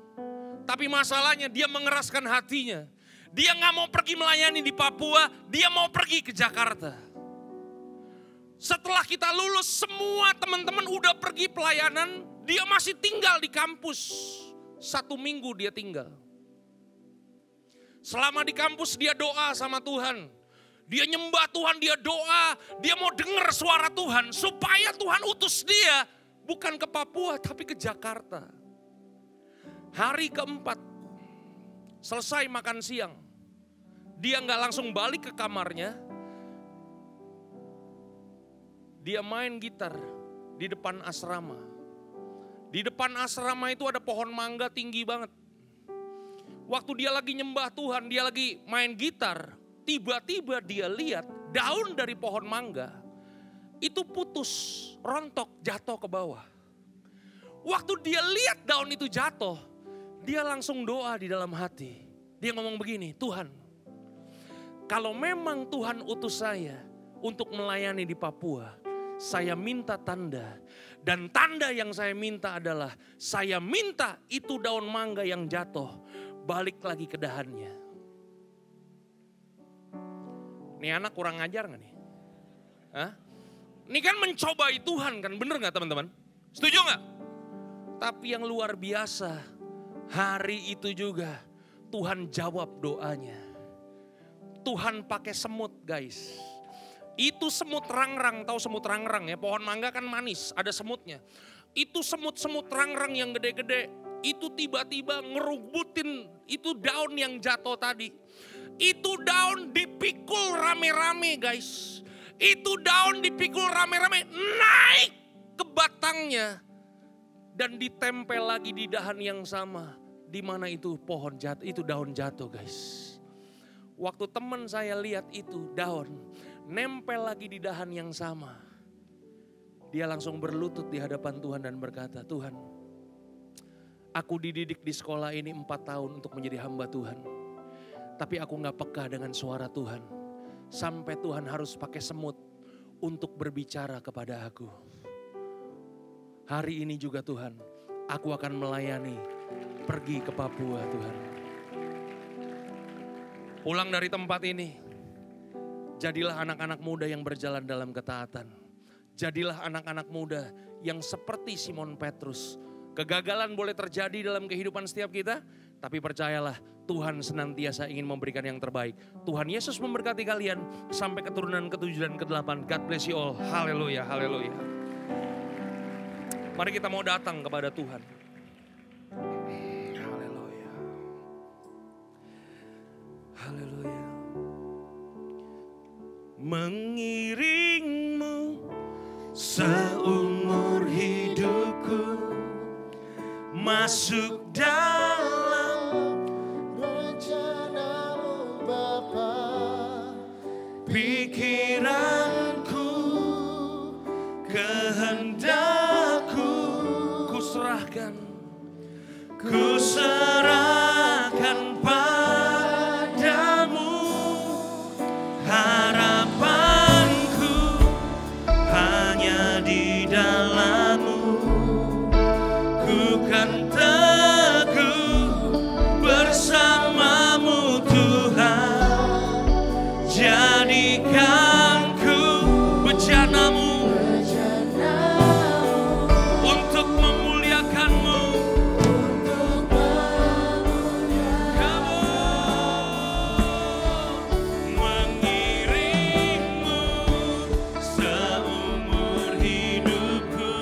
E: Tapi masalahnya dia mengeraskan hatinya. Dia gak mau pergi melayani di Papua, dia mau pergi ke Jakarta. Setelah kita lulus, semua teman-teman udah pergi pelayanan, dia masih tinggal di kampus. 1 minggu dia tinggal. Selama di kampus dia doa sama Tuhan. Dia nyembah Tuhan, dia doa, dia mau dengar suara Tuhan supaya Tuhan utus dia bukan ke Papua tapi ke Jakarta. Hari keempat, selesai makan siang, dia gak langsung balik ke kamarnya. Dia main gitar di depan asrama. Di depan asrama itu ada pohon mangga tinggi banget. Waktu dia lagi nyembah Tuhan, dia lagi main gitar. Tiba-tiba dia lihat daun dari pohon mangga itu putus, rontok, jatuh ke bawah. Waktu dia lihat daun itu jatuh, dia langsung doa di dalam hati. Dia ngomong begini, Tuhan, kalau memang Tuhan utus saya untuk melayani di Papua, saya minta tanda. Dan tanda yang saya minta adalah, saya minta itu daun mangga yang jatuh balik lagi ke dahannya. Ini anak kurang ngajar gak nih? Hah? Ini kan mencobai Tuhan kan, bener gak teman-teman? Setuju gak? Tapi yang luar biasa, hari itu juga Tuhan jawab doanya. Tuhan pakai semut guys. Itu semut rangrang, tahu semut rangrang ya, pohon mangga kan manis, ada semutnya. Itu semut-semut rangrang yang gede-gede, itu tiba-tiba ngerubutin itu daun yang jatuh tadi. Itu daun dipikul rame-rame guys. Itu daun dipikul rame-rame naik ke batangnya. Dan ditempel lagi di dahan yang sama. Di mana itu pohon jatuh, itu daun jatuh guys. Waktu teman saya lihat itu daun nempel lagi di dahan yang sama. Dia langsung berlutut di hadapan Tuhan dan berkata, Tuhan, aku dididik di sekolah ini 4 tahun untuk menjadi hamba Tuhan. Tapi aku gak peka dengan suara Tuhan. Sampai Tuhan harus pakai semut untuk berbicara kepada aku. Hari ini juga Tuhan, aku akan melayani, pergi ke Papua Tuhan. Pulang dari tempat ini, jadilah anak-anak muda yang berjalan dalam ketaatan. Jadilah anak-anak muda yang seperti Simon Petrus. Kegagalan boleh terjadi dalam kehidupan setiap kita, tapi percayalah Tuhan senantiasa ingin memberikan yang terbaik. Tuhan Yesus memberkati kalian sampai keturunan ke-7 dan ke-8. God bless you all. Haleluya, haleluya. Mari kita mau datang kepada Tuhan. Haleluya. Haleluya. Mengiringmu seumur hidupku, masuk dalam
B: rencanamu Bapa.
E: pikiranku, kehendakku, ku serahkan padamu. Harapanku hanya di dalam-Mu. Ku kan teguh bersama-Mu Tuhan. Jadikan ku bejana-Mu untuk memuliakan-Mu. Mengiringmu seumur hidupku,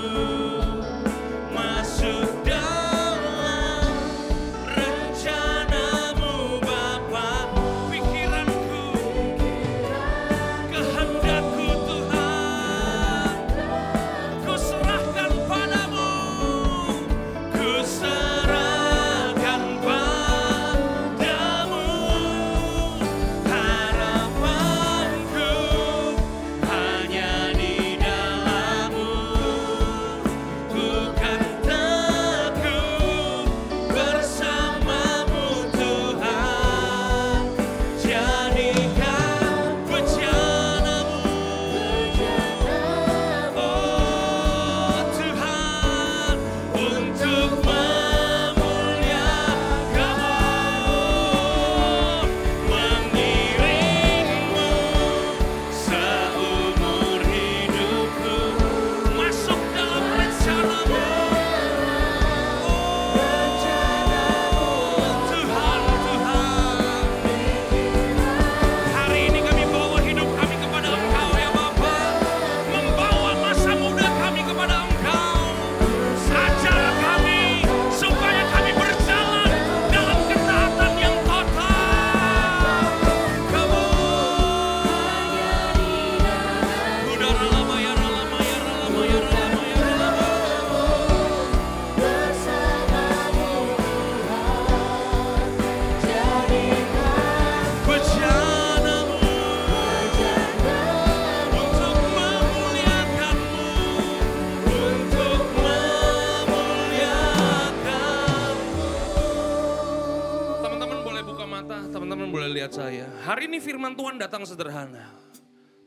E: Hari ini firman Tuhan datang sederhana.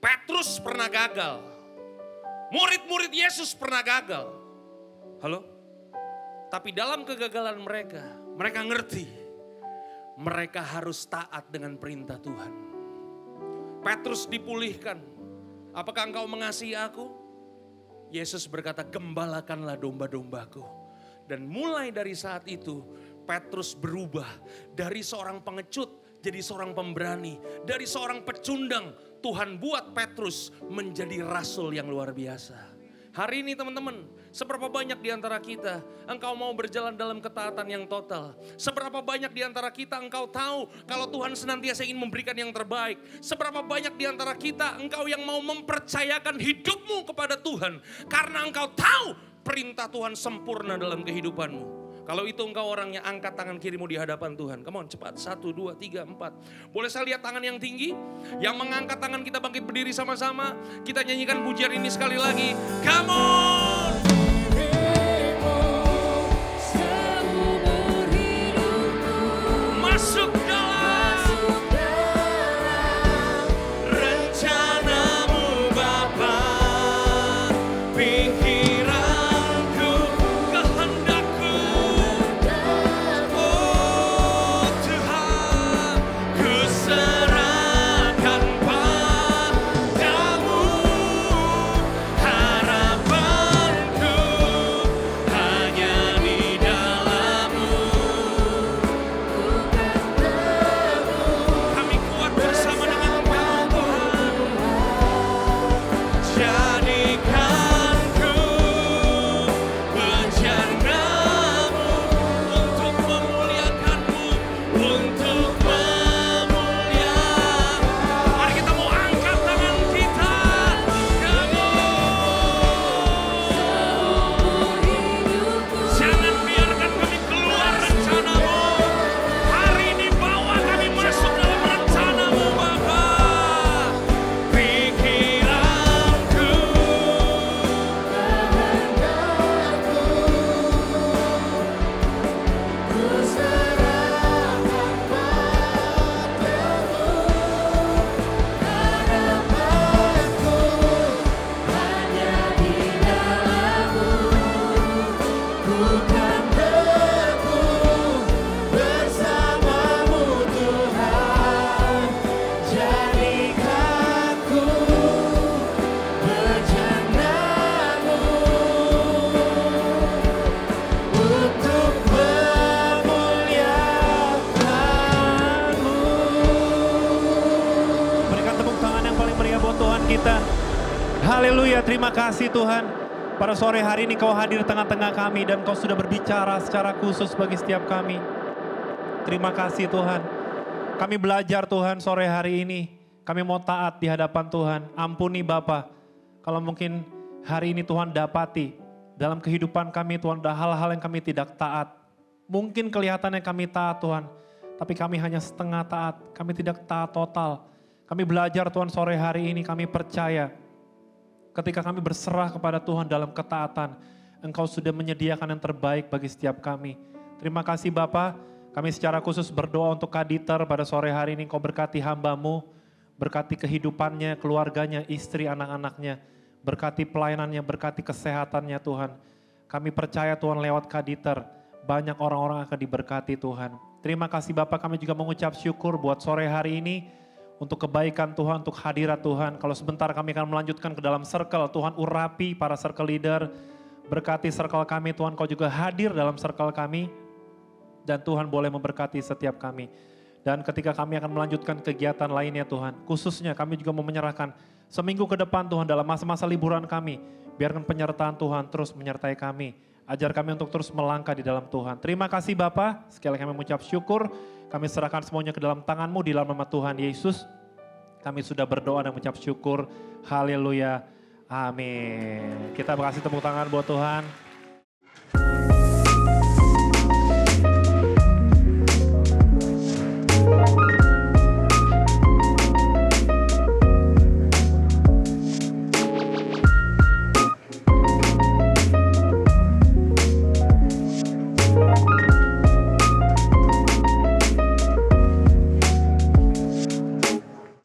E: Petrus pernah gagal. Murid-murid Yesus pernah gagal. Halo? Tapi dalam kegagalan mereka ngerti. Mereka harus taat dengan perintah Tuhan. Petrus dipulihkan. Apakah engkau mengasihi aku? Yesus berkata, gembalakanlah domba-dombaku. Dan mulai dari saat itu, Petrus berubah dari seorang pengecut jadi seorang pemberani. Dari seorang pecundang, Tuhan buat Petrus menjadi rasul yang luar biasa. Hari ini teman-teman, seberapa banyak di antara kita engkau mau berjalan dalam ketaatan yang total? Seberapa banyak di antara kita engkau tahu kalau Tuhan senantiasa ingin memberikan yang terbaik? Seberapa banyak di antara kita engkau yang mau mempercayakan hidupmu kepada Tuhan karena engkau tahu perintah Tuhan sempurna dalam kehidupanmu? Kalau itu engkau orangnya, angkat tangan kirimu di hadapan Tuhan. Come on, cepat. 1, 2, 3, 4. Boleh saya lihat tangan yang tinggi? Yang mengangkat tangan, kita bangkit berdiri sama-sama. Kita nyanyikan pujian ini sekali lagi. Come on! Masuk dalam rencanamu Bapa. Pikiranku, kehendakku. Oh Tuhan, ku serahkan padamu. Harapanku hanya di dalam-Mu. Kami kuat bersama dengan Engkau Tuhan. Jadikan ku bejana-Mu untuk memuliakan-Mu, untuk memuliakan. Mari kita mau angkat tangan kita. Jangan biarkan kami keluar rencana-Mu. Hari ini bawa kami masuk dalam rencana-Mu Bapa. Pikiranku,
F: Berikan tepuk tangan yang paling meriah buat Tuhan kita. Haleluya, terima kasih Tuhan. Pada sore hari ini Kau hadir di tengah-tengah kami dan Kau sudah berbicara secara khusus bagi setiap kami. Terima kasih Tuhan. Kami belajar Tuhan sore hari ini. Kami mau taat di hadapan Tuhan. Ampuni Bapa. Kalau mungkin hari ini Tuhan dapati dalam kehidupan kami Tuhan ada hal-hal yang kami tidak taat. Mungkin kelihatannya kami taat Tuhan. Tapi kami hanya setengah taat. Kami tidak taat total. Kami belajar Tuhan sore hari ini. Kami percaya ketika kami berserah kepada Tuhan dalam ketaatan. Engkau sudah menyediakan yang terbaik bagi setiap kami. Terima kasih Bapa. Kami secara khusus berdoa untuk Kak Dieter pada sore hari ini. Kau berkati hamba-Mu. Berkati kehidupannya, keluarganya, istri, anak-anaknya. Berkati pelayanannya, berkati kesehatannya Tuhan. Kami percaya Tuhan lewat Kak Dieter. Banyak orang-orang akan diberkati Tuhan. Terima kasih Bapak, kami juga mengucap syukur buat sore hari ini. Untuk kebaikan Tuhan, untuk hadirat Tuhan. Kalau sebentar kami akan melanjutkan ke dalam circle. Tuhan urapi para circle leader. Berkati circle kami, Tuhan Kau juga hadir dalam circle kami. Dan Tuhan boleh memberkati setiap kami. Dan ketika kami akan melanjutkan kegiatan lainnya Tuhan. Khususnya kami juga mau menyerahkan seminggu ke depan Tuhan dalam masa-masa liburan kami. Biarkan penyertaan Tuhan terus menyertai kami. Ajar kami untuk terus melangkah di dalam Tuhan. Terima kasih Bapa, sekali lagi kami mengucap syukur. Kami serahkan semuanya ke dalam tangan-Mu di dalam nama Tuhan Yesus. Kami sudah berdoa dan mengucap syukur. Haleluya. Amin. Kita kasih tepuk tangan buat Tuhan.